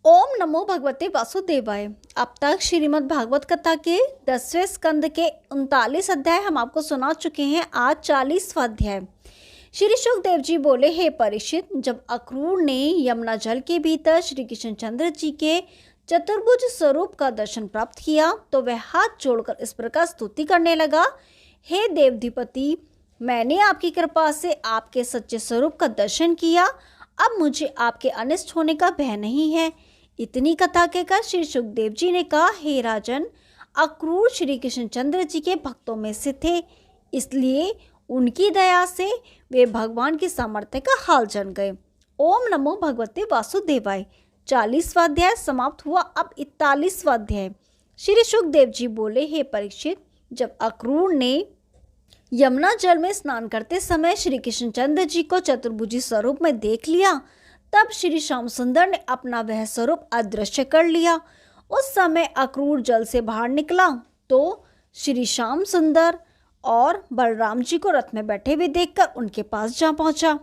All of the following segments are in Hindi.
ओम नमो भगवते वासुदेवाय। अब तक श्रीमद् भागवत कथा के 10वें स्कंद के 39 अध्याय हम आपको सुना चुके हैं। आज 40वां अध्याय। श्री सुखदेव जी बोले, हे परीक्षित, जब अक्रूर ने यमुना जल के भीतर श्री कृष्णचंद्र जी के चतुर्भुज स्वरूप का दर्शन प्राप्त किया तो वह हाथ जोड़कर इस प्रकार स्तुति करने लगा, हे देवधिपति, मैंने आपकी कृपा से आपके सच्चे स्वरूप का दर्शन किया। अब मुझे आपके अनिष्ट होने का भय नहीं है। इतनी कथा कहकर श्री सुखदेव जी ने कहा, हे राजन, अक्रूर श्री कृष्णचंद्र जी के भक्तों में से थे, इसलिए उनकी दया से वे भगवान की सामर्थ्य का हाल जान गए। ओम नमो भगवते वासुदेवाय। 40वां अध्याय समाप्त हुआ। अब 41वां अध्याय। श्री सुखदेव जी बोले, हे परीक्षित, जब अक्रूर ने यमुना जल में स्नान करते समय श्री कृष्णचंद्र जी को चतुर्भुजी स्वरूप में देख लिया, तब श्री श्याम सुंदर ने अपना वह स्वरूप अदृश्य कर लिया। उस समय अक्रूर जल से बाहर निकला तो श्री श्याम सुंदर और बलराम जी को रथ में बैठे हुए देखकर उनके पास जा पहुंचा।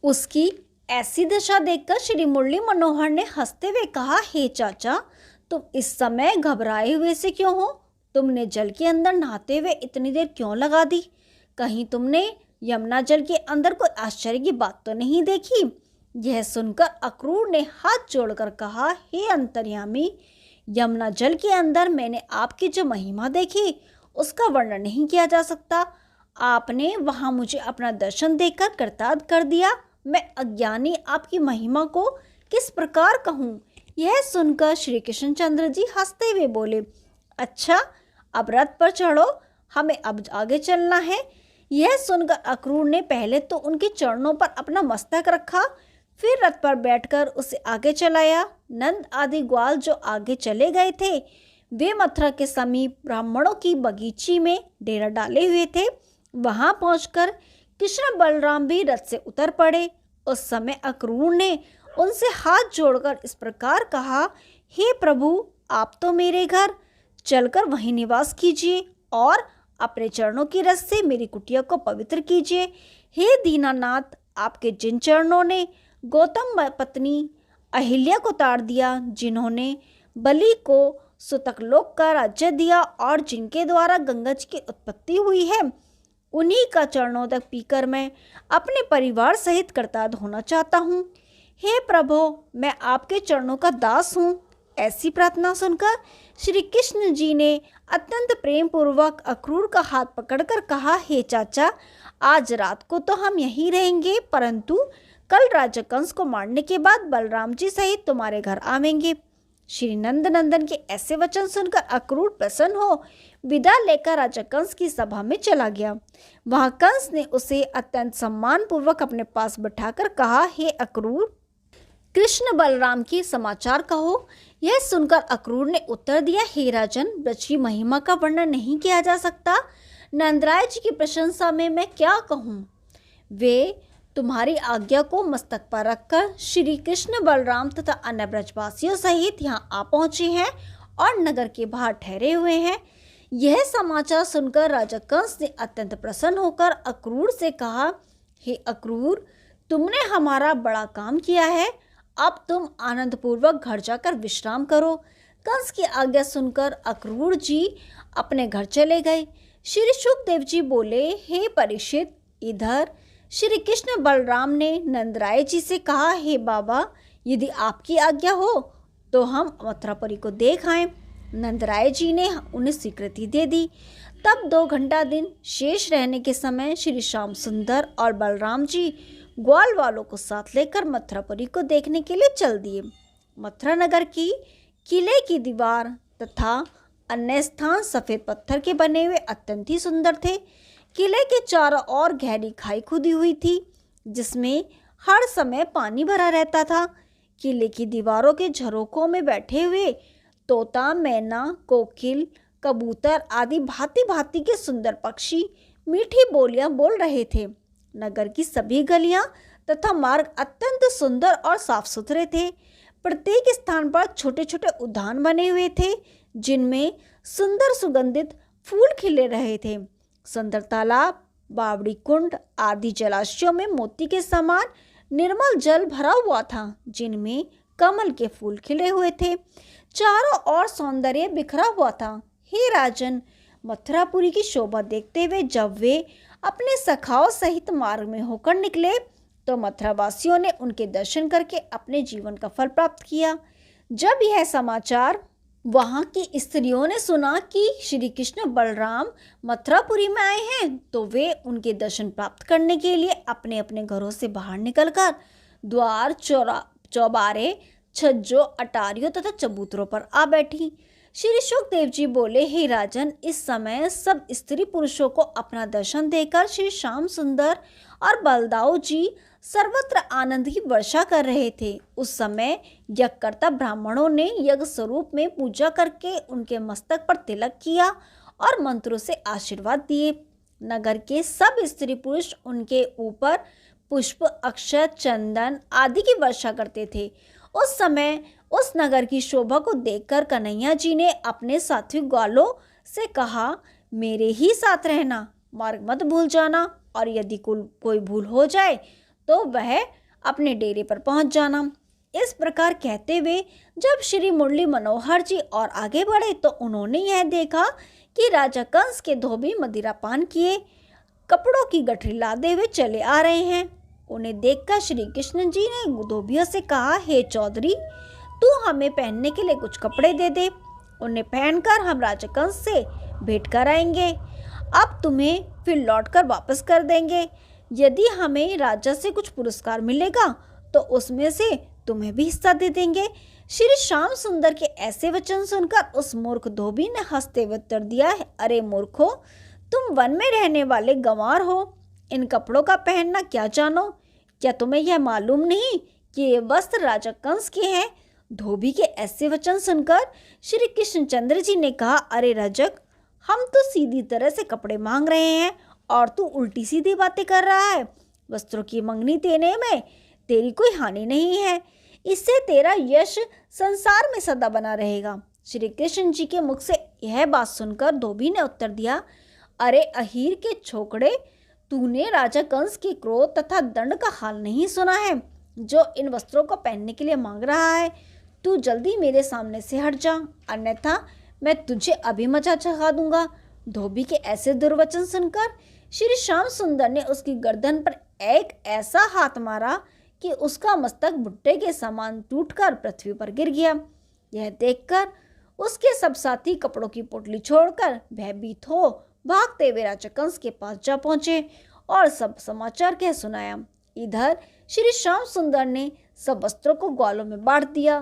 उसकी ऐसी दशा देखकर श्री मुरली मनोहर ने हंसते हुए कहा, हे चाचा, तुम इस समय घबराए हुए से क्यों हो? तुमने जल के अंदर नहाते हुए इतनी देर क्यों लगा दी? कहीं तुमने यमुना जल के अंदर कोई आश्चर्य की बात तो नहीं देखी? यह सुनकर अक्रूर ने हाथ जोड़कर कहा, हे अंतर्यामी, यमुना जल के अंदर मैंने आपकी जो महिमा देखी उसका वर्णन नहीं किया जा सकता। आपने वहां मुझे अपना दर्शन देकर कृतार्थ कर दिया। मैं अज्ञानी आपकी महिमा को किस प्रकार कहूँ? यह सुनकर श्री कृष्णचंद्र जी हंसते हुए बोले, अच्छा, अब रथ पर चढ़ो, हमें अब आगे चलना है। यह सुनकर अक्रूर ने पहले तो उनके चरणों पर अपना मस्तक रखा, फिर रथ पर बैठकर उसे आगे चलाया। नंद आदि ग्वाल जो आगे चले गए थे, वे मथुरा के समीप ब्राह्मणों की बगीची में डेरा डाले हुए थे। वहां पहुंचकर कृष्ण बलराम भी रथ से उतर पड़े। उस समय अक्रूर ने उनसे हाथ जोड़कर इस प्रकार कहा, हे प्रभु, आप तो मेरे घर चलकर वहीं निवास कीजिए और अपने चरणों की रस से मेरी कुटिया को पवित्र कीजिए। हे दीनानाथ, आपके जिन चरणों ने गौतम पत्नी अहिल्या को ताड़ दिया, जिन्होंने बलि को सुतकलोक का राज्य दिया और जिनके द्वारा गंगा जी की उत्पत्ति हुई है, उन्हीं का चरणोदक पीकर मैं अपने परिवार सहित कृतार्थ होना चाहता हूँ। हे प्रभु, मैं आपके चरणों का दास हूँ। ऐसी प्रार्थना सुनकर श्री कृष्ण जी ने अत्यंत प्रेम पूर्वक अक्रूर का हाथ पकड़कर कहा, हे चाचा, आज रात को तो हम यहीं रहेंगे, परंतु कल राजा कंस को मारने के बाद बलराम जी सहित तुम्हारे घर आवेंगे। श्री नंद नंदन के ऐसे वचन सुनकर अक्रूर प्रसन्न हो विदा लेकर राजा कंस की सभा में चला गया। वहां कंस ने उसे अत्यंत सम्मान पूर्वक अपने पास बैठाकर कहा, हे अक्रूर, कृष्ण बलराम की समाचार कहो। यह सुनकर अक्रूर ने उत्तर दिया, हे राजन, ब्रज की महिमा का वर्णन नहीं किया जा सकता। नंदराय जी की प्रशंसा में मैं क्या कहूँ? वे तुम्हारी आज्ञा को मस्तक पर रखकर श्री कृष्ण बलराम तथा अन्य ब्रजवासियों सहित यहाँ आ पहुँचे हैं और नगर के बाहर ठहरे हुए हैं। यह समाचार सुनकर राजा कंस ने अत्यंत प्रसन्न होकर अक्रूर से कहा, हे अक्रूर, तुमने हमारा बड़ा काम किया है। अब तुम आनंद पूर्वक घर जाकर विश्राम करो। कंस की आज्ञा सुनकर अक्रूर जी अपने घर चले गए। श्री सुखदेव जी बोले, हे परीक्षित, इधर श्री कृष्ण बलराम ने नंदराय जी से कहा, हे बाबा, यदि आपकी आज्ञा हो तो हम मथुरापुरी को देख आए। नंदराय जी ने उन्हें स्वीकृति दे दी। तब 2 घंटा दिन शेष रहने के समय श्री श्याम सुंदर और बलराम जी ग्वाल वालों को साथ लेकर मथुरापुरी को देखने के लिए चल दिए। मथुरा नगर की किले की दीवार तथा अन्य स्थान सफेद पत्थर के बने हुए अत्यंत ही सुंदर थे। किले के चारों ओर गहरी खाई खुदी हुई थी, जिसमें हर समय पानी भरा रहता था। किले की दीवारों के झरोकों में बैठे हुए तोता, मैना, कोकिल, कबूतर आदि भांति भांति के सुंदर पक्षी मीठी बोलियां बोल रहे थे। नगर की सभी गलियां तथा मार्ग अत्यंत सुंदर और साफ सुथरे थे। प्रत्येक स्थान पर छोटे छोटे उद्यान बने हुए थे, जिनमें सुंदर सुगंधित फूल खिले रहे थे। सुंदर तालाब, बावड़ी कुंड आदि जलाशयों में मोती के समान निर्मल जल भरा हुआ था, जिनमें कमल के फूल खिले हुए थे। चारों ओर सौंदर्य बिखरा हुआ था। हे राजन, मथुरापुरी की शोभा देखते हुए जब वे अपने सखाओं सहित मार्ग में होकर निकले तो मथुरावासियों ने उनके दर्शन करके अपने जीवन का फल प्राप्त किया। जब यह समाचार वहां की स्त्रियों ने सुना कि श्री कृष्ण बलराम मथुरापुरी में आए हैं तो वे उनके दर्शन प्राप्त करने के लिए अपने अपने घरों से बाहर निकलकर द्वार, चौबारे, छज्जों, अटारियों तथा चबूतरों पर आ बैठी। श्री शुकदेव जी बोले, हे राजन, इस समय सब स्त्री पुरुषों को अपना दर्शन देकर श्री श्याम सुंदर और बलदाऊ जी सर्वत्र आनंद की वर्षा कर रहे थे। उस समय यज्ञकर्ता ब्राह्मणों ने यज्ञ स्वरूप में पूजा करके उनके मस्तक पर तिलक किया और मंत्रों से आशीर्वाद दिए। नगर के सब स्त्री पुरुष उनके ऊपर पुष्प, अक्षत, चंदन आदि की वर्षा करते थे। उस समय उस नगर की शोभा को देखकर कन्हैया जी ने अपने साथी ग्वालों से कहा, मेरे ही साथ रहना, मार्ग मत भूल जाना और यदि कोई भूल हो जाए तो वह अपने डेरे पर पहुंच जाना। इस प्रकार कहते हुए जब श्री मुरली मनोहर जी और आगे बढ़े तो उन्होंने यह देखा कि राजा कंस के धोबी मदिरा पान किए कपड़ों की गठरी लादे हुए चले आ रहे हैं। उन्हें देखकर श्री कृष्ण जी ने धोबियों से कहा, हे चौधरी, तू हमें पहनने के लिए कुछ कपड़े दे दे, उन्हें पहनकर हम राजा कंस से भेंट कराएंगे। अब तुम्हें फिर लौटकर वापस कर देंगे। यदि हमें राजा से कुछ पुरस्कार मिलेगा तो उसमें से तुम्हें भी हिस्सा दे देंगे। श्री श्याम सुंदर के ऐसे वचन सुनकर उस मूर्ख धोबी ने हंसते हुए उत्तर दिया, अरे मूर्खो, तुम वन में रहने वाले गंवार हो, इन कपड़ों का पहनना क्या जानो? क्या तुम्हें यह मालूम नहीं कि ये वस्त्र राजा कंस के हैं? धोबी के ऐसे वचन सुनकर श्री कृष्णचंद्र जी ने कहा, अरे रजक, हम तो सीधी तरह से कपड़े मांग रहे हैं और तू उल्टी सीधी बातें कर रहा है। वस्त्रों की मंगनी देने में तेरी कोई हानि नहीं है, इससे तेरा यश संसार में सदा बना रहेगा। श्री कृष्ण जी के मुख से यह बात सुनकर धोबी ने उत्तर दिया, अरे अहीर के छोकड़े, तूने राजा कंस के क्रोध तथा दंड का हाल नहीं सुना है जो इन वस्त्रों को पहनने के लिए मांग रहा है। तू जल्दी मेरे सामने से हट जा, अन्यथा मैं तुझे अभी मजा चखा दूंगा। धोबी के ऐसे दुर्वचन सुनकर श्री श्याम सुंदर ने उसकी गर्दन पर एक ऐसा हाथ मारा कि उसका मस्तक भुट्टे के समान टूटकर पृथ्वी पर गिर गया। यह देखकर उसके सब साथी कपड़ों की पोटली छोड़कर भयभीत हो भागते हुए राजा कंस के पास जा पहुंचे और सब समाचार कह सुनाया। इधर श्री श्याम सुंदर ने सब वस्त्रों को ग्वालों में बांट दिया।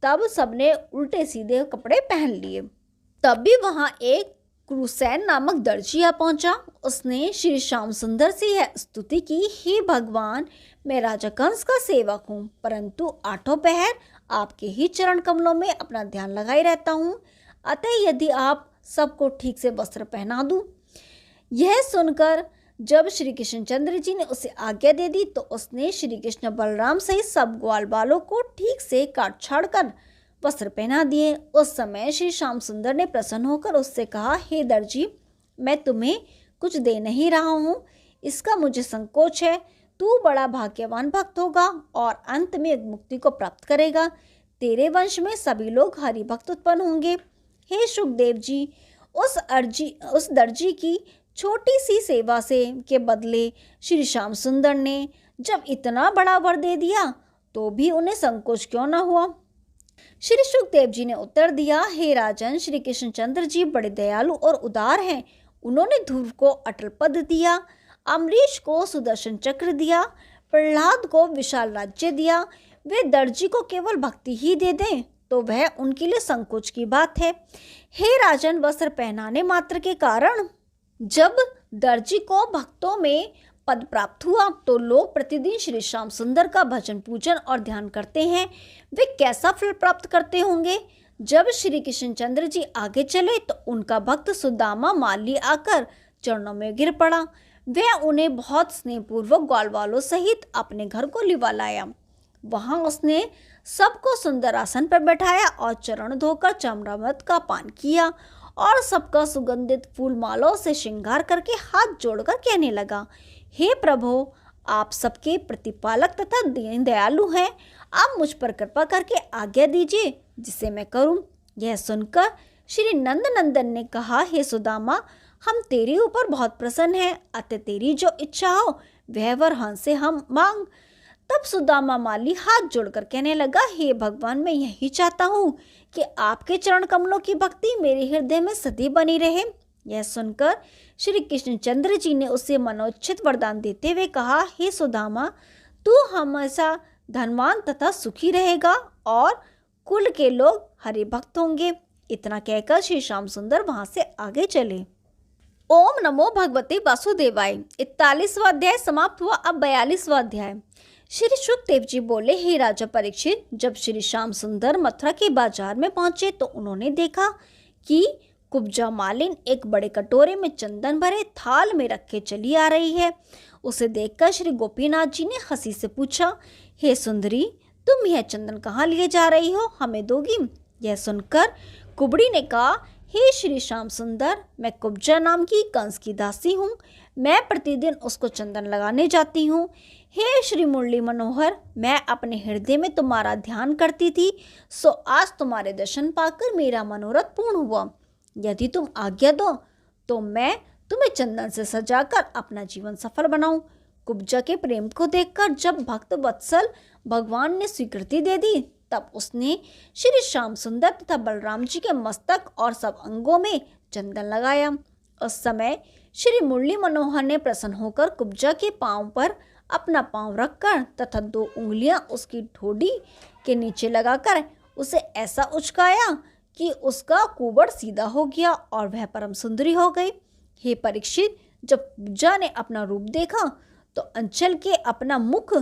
तब सबने उल्टे सीधे कपड़े पहन लिए। तब भी वहां एक क्रूसेन नामक दर्जी आ पहुंचा। उसने श्री श्याम सुंदर से यह स्तुति की, हे भगवान, मैं राजा कंस का सेवक हूँ, परंतु आठों पहर आपके ही चरण कमलों में अपना ध्यान लगाए रहता हूँ, अतः यदि आप सबको ठीक से वस्त्र पहना दूं। यह सुनकर जब श्री कृष्णचंद्र जी ने उसे आज्ञा दे दी तो उसने श्री कृष्ण बलराम सहित सब ग्वाल बालों को ठीक से काट छाड़ कर वस्त्र पहना दिए। उस समय श्री श्याम सुंदर ने प्रसन्न होकर उससे कहा, हे दर्जी, मैं तुम्हें कुछ दे नहीं रहा हूँ, इसका मुझे संकोच है। तू बड़ा भाग्यवान भक्त होगा और अंत में मुक्ति को प्राप्त करेगा। तेरे वंश में सभी लोग हरि भक्त उत्पन्न होंगे। हे शुकदेव जी, उस दर्जी की छोटी सी सेवा से के बदले श्री श्याम सुंदर ने जब इतना बड़ा वर दे दिया तो भी उन्हें संकोच क्यों न हुआ। श्री शुकदेव जी ने उत्तर दिया, हे राजन, श्री कृष्णचंद्र जी बड़े दयालु और उदार हैं। उन्होंने ध्रुव को अटल पद दिया, अम्बरीश को सुदर्शन चक्र दिया, प्रहलाद को विशाल राज्य दिया। वे दर्जी को केवल भक्ति ही दे दें तो वह उनके लिए संकोच की बात है। हे राजन, वस्त्र पहनाने मात्र के कारण जब दर्जी को भक्तों में पद प्राप्त हुआ तो लोग प्रतिदिन श्री श्याम सुंदर का भजन पूजन और ध्यान करते हैं। वे कैसा फल प्राप्त करते होंगे। जब श्री कृष्णचंद्र जी आगे चले तो उनका भक्त सुदामा माली आकर चरणों में गिर पड़ा। वह उन्हें बहुत स्नेहपूर्वक ग्वाल वालों सहित अपने घर को लिवा लाया। वहां उसने सबको सुंदर आसन पर बैठाया और चरण धोकर चमरामृत का पान किया और सबका सुगंधित फूल मालाओं से श्रृंगार करके हाथ जोड़कर कहने लगा, हे प्रभु, आप सबके प्रतिपालक तथा दीन दयालु हैं। आप मुझ पर कृपा करके आज्ञा दीजिए जिसे मैं करूं। यह सुनकर श्री नंद नंदन ने कहा, हे सुदामा, हम तेरे ऊपर बहुत प्रसन्न हैं, अतः तेरी जो इच्छा हो वह वर हमसे हम मांग। तब सुदामा माली हाथ जोड़कर कहने लगा, हे भगवान, मैं यही चाहता हूँ कि आपके चरण कमलों की भक्ति मेरे हृदय में सदी बनी रहे। यह सुनकर श्री कृष्णचंद्र जी ने उसे मनोचित वरदान देते हुए कहा, हे सुदामा, तू हमेशा धनवान तथा सुखी रहेगा और कुल के लोग हरि भक्त होंगे। इतना कहकर श्री श्याम सुंदर वहां से आगे चले। ओम नमो भगवते वासुदेवाय। 41वां अध्याय समाप्त हुआ। अब 42वां अध्याय। श्री शुकदेव जी बोले, हे राजा परीक्षित, जब श्री श्याम सुंदर मथुरा के बाजार में पहुंचे तो उन्होंने देखा कि कुब्जा मालिन एक बड़े कटोरे में चंदन भरे थाल में रखे चली आ रही है। उसे देखकर श्री गोपीनाथ जी ने हंसी से पूछा, हे सुंदरी, तुम यह चंदन कहाँ लिए जा रही हो, हमें दोगी? यह सुनकर कुबड़ी ने कहा, हे श्री श्याम सुंदर, मैं कुब्जा नाम की कंस की दासी हूँ। मैं प्रतिदिन उसको चंदन लगाने जाती हूँ। हे श्री मुरली मनोहर, मैं अपने हृदय में तुम्हारा ध्यान करती थी, सो आज तुम्हारे दर्शन पाकर मेरा मनोरथ पूर्ण हुआ। यदि तुम आज्ञा दो तो मैं तुम्हें चंदन से सजाकर अपना जीवन सफल बनाऊं। कुब्जा के प्रेम को देखकर जब भक्त वत्सल भगवान ने स्वीकृति दे दी, तब उसने श्री श्याम सुंदर तथा बलराम जी के मस्तक और सब अंगों में चंदन लगाया। उस समय श्री मुरली मनोहर ने प्रसन्न होकर कुब्जा के पांव पर अपना पांव रखकर तथा 2 उंगलियां उसकी ठोड़ी के नीचे लगाकर उसे ऐसा उचकाया कि उसका कुबड़ सीधा हो गया और वह परम सुंदरी हो गई। हे परीक्षित, जब कुब्जा ने अपना रूप देखा तो अंचल के अपना मुख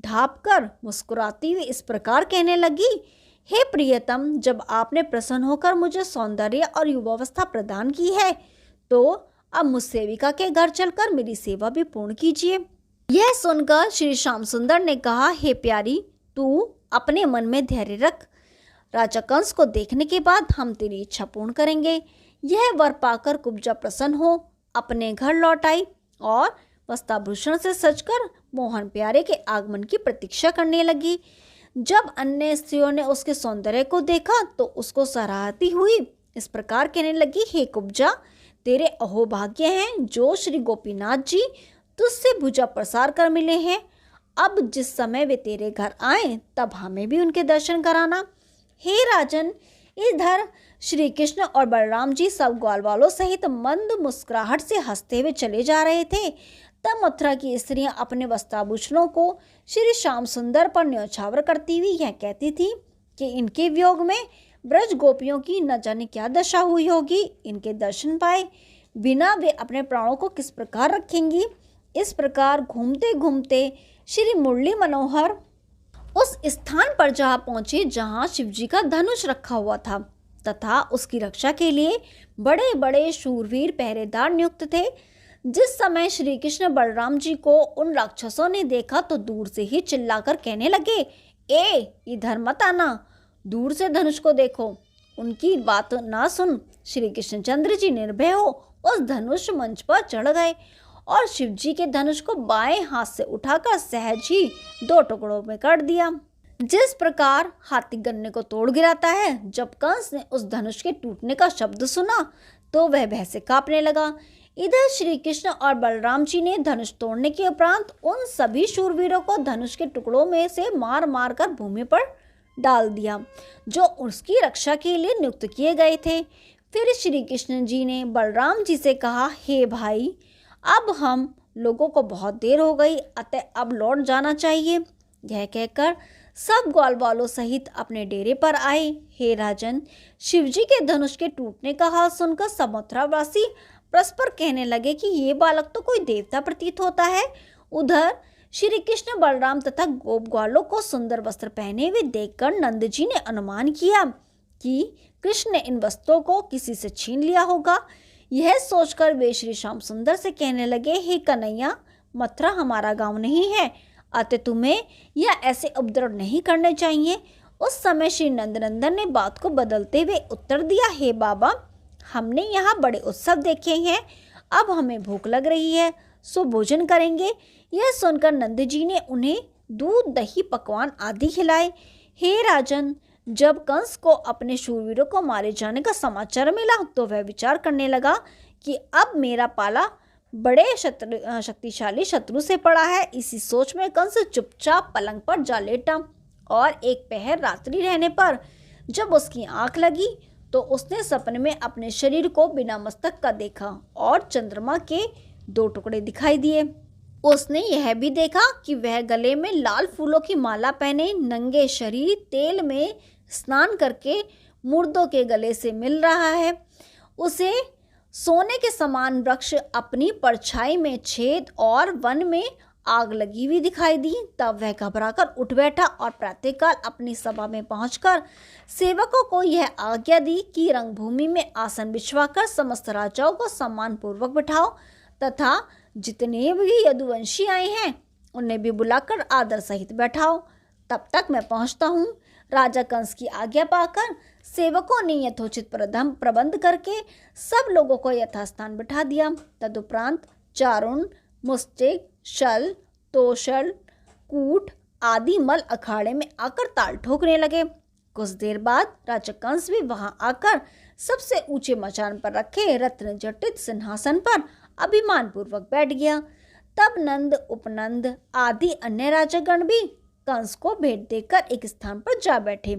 ढांपकर मुस्कुराती हुई इस प्रकार कहने लगी, हे प्रियतम, जब आपने प्रसन्न होकर मुझे सौंदर्य और युवावस्था प्रदान की है तो अब मुझ सेविका के घर चलकर मेरी सेवा भी पूर्ण कीजिए। यह सुनकर श्री श्याम सुंदर ने कहा, हे प्यारी, तू अपने मन में धैर्य रख। राजा कंस को देखने के बाद हम तेरी इच्छा पूर्ण करेंगे। यह वर पाकर कुब्जा प्रसन्न हो अपने घर लौट आई और वस्त्राभूषण से सजकर मोहन प्यारे के आगमन की प्रतीक्षा करने लगी। जब अन्य स्त्रियों ने उसके सौंदर्य को देखा तो उसको सराहती हुई इस प्रकार कहने लगी, हे कुब्जा, तेरे अहोभाग्य हैं जो श्री गोपीनाथ जी तुझसे भुजा प्रसार कर मिले हैं। अब जिस समय वे तेरे घर आए तब हमें भी उनके दर्शन कराना। हे राजन, इधर श्री कृष्ण और बलराम जी सब ग्वाल वालों सहित मंद मुस्कुराहट से हंसते हुए चले जा रहे थे। तब मथुरा की स्त्रियां अपने वस्त्राभूषणों को श्री श्याम सुंदर पर न्यौछावर करती हुई यह कहती थी कि इनके वियोग में ब्रज गोपियों की न जाने क्या दशा हुई होगी। इनके दर्शन पाए बिना वे अपने प्राणों को किस प्रकार रखेंगी। इस प्रकार घूमते घूमते श्री मुरली मनोहर उस स्थान पर जहाँ पहुँचे जहाँ शिवजी का धनुष रखा हुआ था तथा उसकी रक्षा के लिए बड़े बड़े शूरवीर पहरेदार नियुक्त थे। जिस समय श्री कृष्ण बलराम जी को उन राक्षसों ने देखा तो दूर से ही चिल्लाकर कहने लगे, ए इधर मत आना, दूर से धनुष को देखो। उनकी बात ना सुन श्री कृष्णचंद्र जी निर्भय हो उस धनुष मंच पर चढ़ गए और शिवजी के धनुष को बाएं हाथ से उठाकर सहज ही 2 टुकड़ों में कर दिया। जिस प्रकार हाथी गन्ने को तोड़ गिराता है, जब कंस ने उस धनुष के टूटने का शब्द सुना तो वह भय से कांपने लगा। इधर श्री कृष्ण और बलराम जी ने धनुष तोड़ने के उपरांत उन सभी शूरवीरों को धनुष के टुकड़ों में से मार मार कर भूमि पर डाल दिया जो उसकी रक्षा के लिए नियुक्त किए गए थे। फिर श्री कृष्ण जी ने बलराम जी से कहा, हे भाई, अब हम लोगों को बहुत देर हो गई, अतः अब लौट जाना चाहिए। यह कहकर सब ग्वाल वालों सहित अपने डेरे पर आए। हे राजन, शिवजी के धनुष के टूटने का हाल सुनकर सब मथुरावासी परस्पर कहने लगे कि ये बालक तो कोई देवता प्रतीत होता है। उधर श्री कृष्ण बलराम तथा गोप ग्वालों को सुंदर वस्त्र पहने हुए देखकर नंद जी ने अनुमान किया कि कृष्ण ने इन वस्त्रों को किसी से छीन लिया होगा। यह सोचकर वे श्री श्याम सुंदर से कहने लगे, हे कन्हैया, मथुरा हमारा गांव नहीं है, अतः तुम्हें यह ऐसे उपद्रव नहीं करने चाहिए। उस समय श्री नंदनंदन ने बात को बदलते हुए उत्तर दिया, हे बाबा, हमने यहाँ बड़े उत्सव देखे हैं, अब हमें भूख लग रही है, सो भोजन करेंगे। यह सुनकर नंद जी ने उन्हें दूध, दही, पकवान आदि खिलाए। हे राजन, जब कंस को अपने शूरवीरों को मारे जाने का समाचार मिला तो वह विचार करने लगा कि अब मेरा पाला बड़े शक्तिशाली शत्रु से पड़ा है। इसी सोच में कंस चुपचाप पलंग पर जा लेटा और एक पहर रात्रि रहने पर जब उसकी आंख लगी तो उसने सपने में अपने शरीर को बिना मस्तक का देखा और चंद्रमा के 2 टुकड़े दिखाई दिए। उसने यह भी देखा कि वह गले में लाल फूलों की माला पहने, नंगे शरीर तेल में स्नान करके मुर्दों के गले से मिल रहा है। उसे सोने के समान वृक्ष अपनी परछाई में छेद और वन में आग लगी हुई दिखाई दी। तब वह घबराकर उठ बैठा और प्रातःकाल अपनी सभा में पहुंचकर सेवकों को यह आज्ञा दी कि रंगभूमि में आसन बिछवाकर समस्त राजाओं को सम्मान पूर्वक बिठाओ तथा जितने भी यदुवंशी आए हैं उन्हें भी बुलाकर आदर सहित बैठाओ। तब तक मैं पहुंचता हूँ। राजा कंस की आज्ञा पाकर सेवकों ने यथोचित प्रबंध करके सब लोगों को यथास्थान बिठा दिया। तदुपरांत चारुण, मुष्टिक, शल, तोषल, कूट आदि मल अखाड़े में आकर ताल ठोकने लगे। कुछ देर बाद राजा कंस भी वहां आकर सबसे ऊंचे मचान पर रखे रत्न जटित सिंहासन पर अभिमान पूर्वक बैठ गया। तब नंद, उपनंद आदि अन्य राजागण भी कंस को भेंट देकर एक स्थान पर जा बैठे।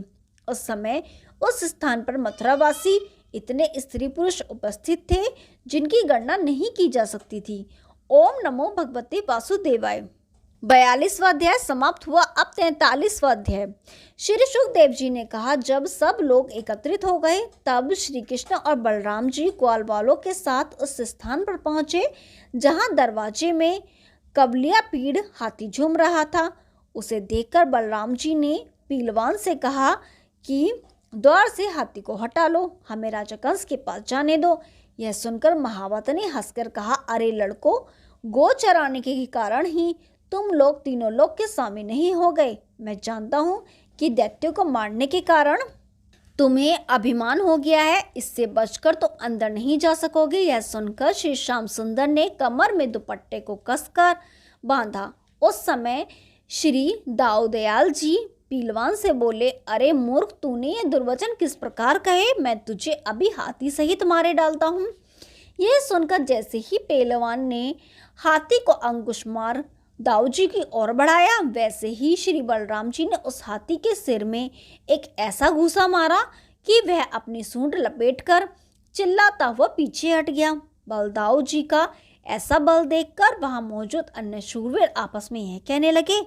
उस समय उस स्थान पर मथुरावासी इतने स्त्री पुरुष उपस्थित थे जिनकी गणना नहीं की जा सकती थी। ओम नमो भगवते वासुदेवाय। 42वां अध्याय समाप्त हुआ। अब 43वां अध्याय। श्री सुखदेव जी ने कहा, जब सब लोग एकत्रित हो गए तब श्री कृष्ण और बलराम जी ग्वाल वालों के साथ उस स्थान पर पहुंचे जहां दरवाजे में कबलिया पीड़ हाथी झूम रहा था। उसे देखकर बलराम जी ने पीलवान से कहा कि द्वार से हाथी को हटा लो, हमें राजा कंस के पास जाने दो। यह सुनकर महावत ने हंसकर कहा, अरे लड़को, गो चराने के कारण ही तुम लोग तीनों लोग के स्वामी नहीं हो गए। मैं जानता हूँ कि दैत्यों को मारने के कारण तुम्हें अभिमान हो गया है, इससे बचकर तो अंदर नहीं जा सकोगे। यह सुनकर श्री श्याम सुंदर ने कमर में दुपट्टे को कसकर बांधा। उस समय श्री दाऊदयाल जी पीलवान से बोले, अरे मूर्ख, तूने ये दुर्वचन किस प्रकार कहे? मैं तुझे अभी हाथी सहित मारे डालता हूँ। यह सुनकर जैसे ही पहलवान ने हाथी को अंकुश मार दाऊ जी की ओर बढ़ाया, वैसे ही श्री बलराम जी ने उस हाथी के सिर में एक ऐसा घूसा मारा कि वह अपनी सूंड लपेटकर चिल्लाता हुआ पीछे हट गया। बलदाऊ जी का ऐसा बल देखकर वहां मौजूद अन्य शूरवीर आपस में यह कहने लगे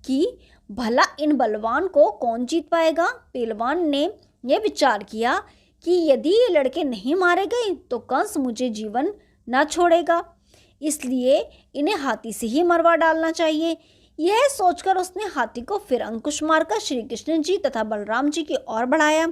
कि भला इन बलवान को कौन जीत पाएगा। पहलवान ने यह विचार किया कि यदि ये लड़के नहीं मारे गए तो कंस मुझे जीवन न छोड़ेगा, इसलिए इन्हें हाथी से ही मरवा डालना चाहिए। यह सोचकर उसने हाथी को फिर अंकुश मारकर श्री कृष्ण जी तथा बलराम जी की ओर बढ़ाया।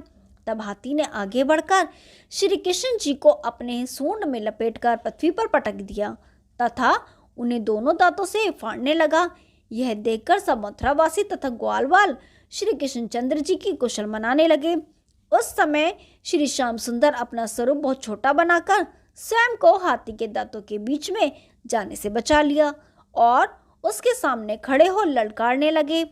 तब हाथी ने आगे बढ़कर श्री कृष्ण जी को अपने सूंड में लपेटकर पृथ्वी पर पटक दिया तथा उन्हें दोनों दांतों से फाड़ने लगा। यह देखकर सब मथुरावासी तथा ग्वालवाल श्री कृष्णचंद्र जी की कुशल मनाने लगे। उस समय श्री श्याम सुंदर अपना स्वरूप बहुत छोटा बनाकर स्वयं को हाथी के दांतों के बीच में जाने से बचा लिया और उसके सामने खड़े हो ललकारने लगे।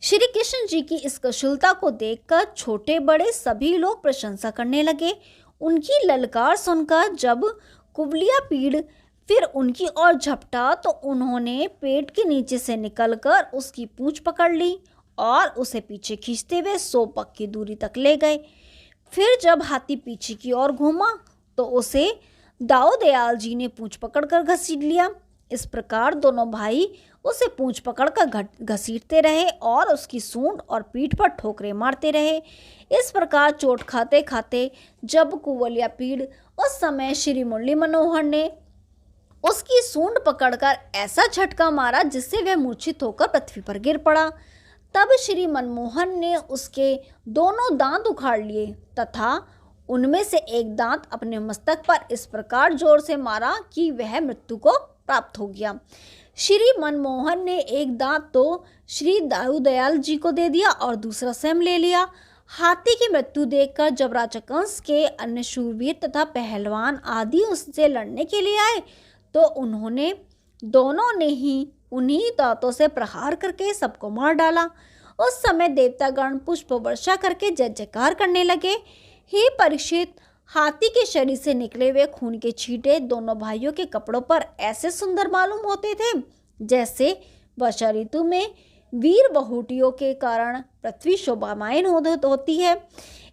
श्री कृष्ण जी की इस कुशलता को देखकर छोटे बड़े सभी लोग प्रशंसा करने लगे। उनकी ललकार सुनकर जब कुबलिया पीड़ फिर उनकी ओर झपटा तो उन्होंने पेट के नीचे से निकलकर उसकी पूंछ पकड़ ली और उसे पीछे खींचते हुए 100 पग की दूरी तक ले गए। फिर जब हाथी पीछे की ओर घूमा तो उसे दाऊदयाल जी ने पूंछ पकड़कर घसीट लिया। इस प्रकार दोनों भाई उसे पूंछ पकड़कर घसीटते रहे और उसकी सूंड और पीठ पर ठोकरें मारते रहे। इस प्रकार चोट खाते खाते जब कुबलिया पीड़ उस समय श्री मुरली मनोहर ने उसकी सूंड पकड़कर ऐसा झटका मारा जिससे वह मूर्छित होकर पृथ्वी पर गिर पड़ा। तब श्री मनमोहन ने उसके दोनों दांत उखाड़ लिए तथा उनमें से एक दांत अपने मस्तक पर इस प्रकार जोर से मारा कि वह मृत्यु को प्राप्त हो गया। श्री मनमोहन ने एक दांत तो श्री दाऊदयाल जी को दे दिया और दूसरा स्वयं ले लिया। हाथी की मृत्यु देखकर जब राजा कंस के अन्य शूरवीर तथा पहलवान आदि उससे लड़ने के लिए आए तो उन्होंने दोनों ने ही उन्हीं दांतों से प्रहार करके सबको मार डाला। उस समय देवतागण पुष्प वर्षा करके जय जयकार करने लगे। हे परीक्षित, हाथी के शरीर से निकले हुए खून के छींटे दोनों भाइयों के कपड़ों पर ऐसे सुंदर मालूम होते थे जैसे वर्षा ऋतु में वीर बहुटियों के कारण पृथ्वी शोभामायन होती है।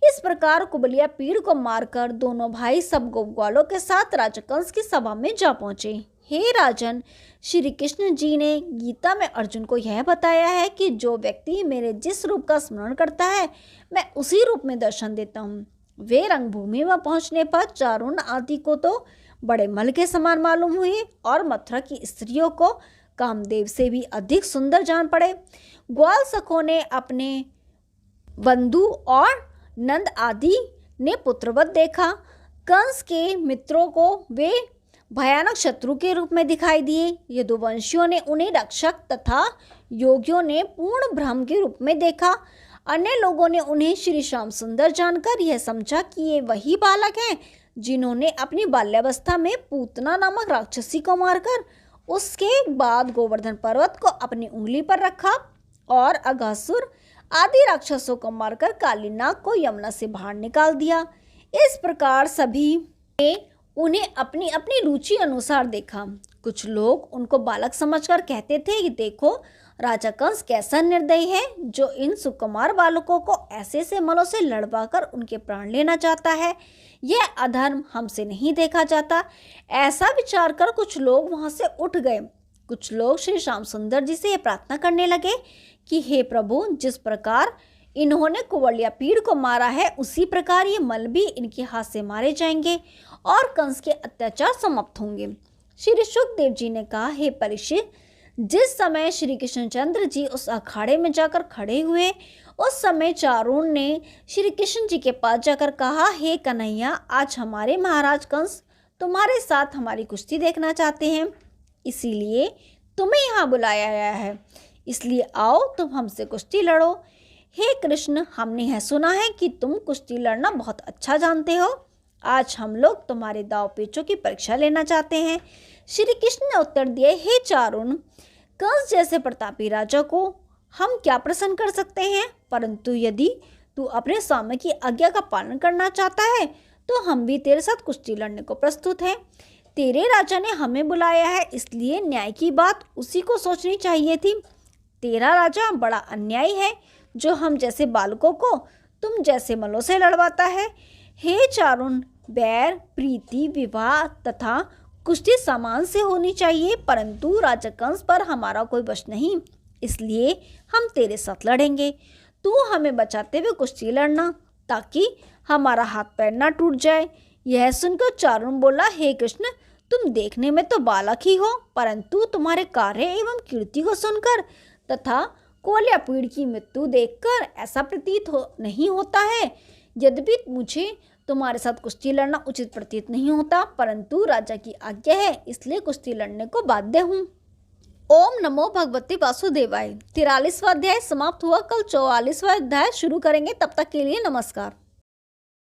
इस प्रकार कुबलिया पीड़ को मारकर दोनों भाई सब गोपग्वालों के साथ राजा कंस की सभा में जा पहुंचे। हे राजन, श्री कृष्ण जी ने गीता में अर्जुन को यह बताया है कि जो व्यक्ति मेरे जिस रूप का स्मरण करता है मैं उसी रूप में दर्शन देता हूँ। वे रंगभूमि में पहुंचने पर चारुण आदि को तो बड़े मल के समान मालूम हुए और मथुरा की स्त्रियों को कामदेव से भी अधिक सुंदर जान पड़े। ग्वाल सखों ने अपने बंधु और नंद आदि ने पुत्रवत देखा। कंस के मित्रों को वे भयानक शत्रु के रूप में दिखाई दिए। यदुवंशियों ने उन्हें रक्षक तथा योगियों ने पूर्ण ब्रह्म के रूप में देखा। अन्य लोगों ने उन्हें श्री श्याम सुंदर जानकर यह समझा कि ये वही बालक हैं जिन्होंने अपनी बाल्यावस्था में पूतना नामक राक्षसी को मारकर उसके बाद गोवर्धन पर्वत को अपनी उंगली पर रखा और अघासुर आदि राक्षसों को मारकर कालीनाग को यमुना से बाहर निकाल दिया। इस प्रकार सभी ने उन्हें अपनी अपनी रुचि अनुसार देखा। कुछ लोग उनको बालक समझकर कहते थे कि देखो राजा कंस कैसा निर्दयी है जो इन सुकुमार बालकों को ऐसे से मलों से लड़वाकर उनके प्राण लेना चाहता है। यह अधर्म हमसे नहीं देखा जाता। ऐसा विचार कर कुछ लोग वहां से उठ गए। कुछ लोग श्री श्याम सुंदर जी से यह प्रार्थना करने लगे कि हे प्रभु, जिस प्रकार इन्होंने कुवलिया पीड़ को मारा है उसी प्रकार ये मल भी इनके हाथ से मारे जाएंगे और कंस के अत्याचार समाप्त होंगे। श्री सुखदेव जी ने कहा, हे परीक्षित, जिस समय श्री कृष्णचंद्र जी उस अखाड़े में जाकर खड़े हुए उस समय चारुण ने श्री कृष्ण जी के पास जाकर कहा, हे कन्हैया, आज हमारे महाराज कंस तुम्हारे साथ हमारी कुश्ती देखना चाहते हैं, इसीलिए तुम्हें यहाँ बुलाया गया है, इसलिए आओ तुम हमसे कुश्ती लड़ो। हे कृष्ण, हमने यह सुना है कि तुम कुश्ती लड़ना बहुत अच्छा जानते हो। आज हम लोग तुम्हारे दाव पेचों की परीक्षा लेना चाहते हैं। श्री कृष्ण ने उत्तर दिया, हे चारुण, कंस जैसे प्रतापी राजा को हम क्या प्रसन्न कर सकते हैं, परंतु यदि तू अपने स्वामी की आज्ञा का पालन करना चाहता है तो हम भी तेरे साथ कुश्ती लड़ने को प्रस्तुत हैं। तेरे राजा ने हमें बुलाया है, इसलिए न्याय की बात उसी को सोचनी चाहिए थी। तेरा राजा बड़ा अन्यायी है जो हम जैसे बालकों को तुम जैसे मलों से लड़वाता है। हे चारुण, बैर, प्रीति, विवाह तथा कुश्ती समान से होनी चाहिए, परंतु राजा कंस पर हमारा कोई वश नहीं, इसलिए हम तेरे साथ लड़ेंगे। तू हमें बचाते हुए कुश्ती लड़ना ताकि हमारा हाथ पैर ना टूट जाए। यह सुनकर चारुण बोला, हे कृष्ण, तुम देखने में तो बालक ही हो, परंतु तुम्हारे कार्य एवं कीर्ति को सुनकर तथा कुवलिया पीड़ की मृत्यु देखकर ऐसा प्रतीत नहीं होता है। यद्यपि मुझे तुम्हारे साथ कुश्ती लड़ना उचित प्रतीत नहीं होता, परंतु राजा की आज्ञा है, इसलिए कुश्ती लड़ने को बाध्य हूँ। ओम नमो भगवते वासुदेवाय। 43वां अध्याय समाप्त हुआ। कल 44वां अध्याय शुरू करेंगे। तब तक के लिए नमस्कार।